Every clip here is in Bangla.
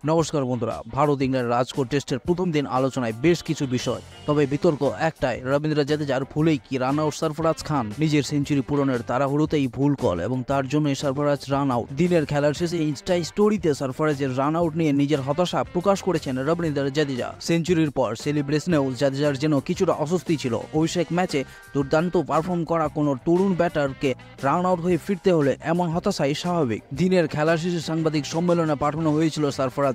নমস্কার বন্ধুরা, ভারত ইংল্যান্ড রাজকোট টেস্টের প্রথম দিন আলোচনায় বেশ কিছু বিষয়, তবে বিতর্ক একটাই, রবীন্দ্র জাদেজার ভুলেই কি রান আউট সরফরাজ খান? নিজের সেঞ্চুরি পূরণের তাড়াহুড়োতেই ভুল কল এবং তার জন্যই সরফরাজ রান আউট। দিনের খেলার শেষে ইনস্টা স্টোরিতে সরফরাজের রান আউট নিয়ে নিজের হতাশা প্রকাশ করেছেন রবীন্দ্র জাদেজা। সেঞ্চুরির পর সেলিব্রেশনেও জাদেজার যেন কিছুটা অস্বস্তি ছিল। অভিষেক ম্যাচে দুর্দান্ত পারফর্ম করা কোনো তরুণ ব্যাটারকে রান আউট হয়ে ফিরতে হলে এমন হতাশাই স্বাভাবিক। দিনের খেলার শেষে সাংবাদিক সম্মেলনে পাঠানো হয়েছিল সরফরাজকে।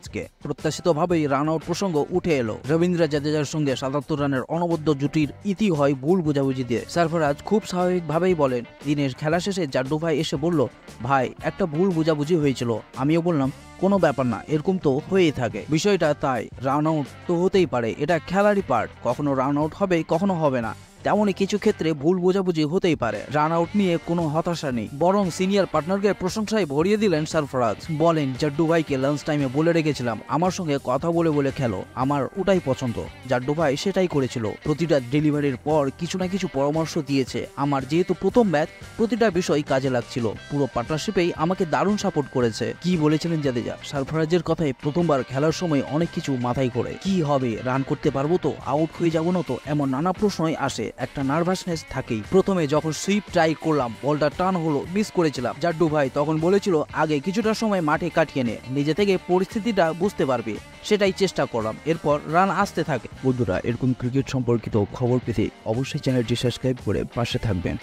প্রত্যাশিতভাবেই রান আউট প্রসঙ্গ উঠে এলো। রবীন্দ্র জাদেজার সঙ্গে ৭৭ রানের অনবদ্য জুটির ইতি হয় ভুল বোঝাবুঝিতে। সরফরাজ খুব স্বাভাবিকভাবেই বলেন, দিনের খেলা শেষে জাড্ডু ভাই এসে বলল, ভাই একটা ভুল বোঝাবুঝি হয়েছিল। আমিও বললাম, কোনো ব্যাপার না, এরকম তো হয়েই থাকে। বিষয়টা তাই, রান আউট তো হতেই পারে, এটা খেলারই পার্ট। কখনো রান আউট হবে, কখনো হবে না। তেমনই কিছু ক্ষেত্রে ভুল বোঝাবুঝি হতেই পারে। রান আউট নিয়ে কোনো হতাশা নেই, বরং সিনিয়র পার্টনারকে প্রশংসায় ভরিয়ে দিলেন সরফরাজ। বলেন, জাড্ডু ভাইকে লাঞ্চ টাইমে বলে রেখেছিলাম আমার সঙ্গে কথা বলে বলে খেলো, আমার ওটাই পছন্দ। জাড্ডু ভাই সেটাই করেছিল। প্রতিটা ডেলিভারির পর কিছু না কিছু পরামর্শ দিয়েছে। আমার যেহেতু প্রথম ম্যাচ, প্রতিটা বিষয় কাজে লাগছিল। পুরো পার্টনারশিপেই আমাকে দারুণ সাপোর্ট করেছে। কি বলেছিলেন জাদেজা? সরফরাজের কথায় প্রথমবার খেলার সময় অনেক কিছু মাথায় করে। কি হবে, রান করতে পারবো তো, আউট হয়ে যাবো না তো, এমন নানা প্রশ্নই আসে। একটা নার্ভাসনেস থাকেই। প্রথমে যখন সুইপ ট্রাই করলাম, বলটা টান হলো, মিস করেছিলাম। জাড্ডু ভাই তখন বলেছিল, আগে কিছুটা সময় মাঠে কাটিয়ে নে, নিজে থেকে পরিস্থিতিটা বুঝতে পারবে। সেটাই চেষ্টা করলাম, এরপর রান আসতে থাকে। বন্ধুরা, এরকম ক্রিকেট সম্পর্কিত খবর পেতে অবশ্যই চ্যানেলটি সাবস্ক্রাইব করে পাশে থাকবেন।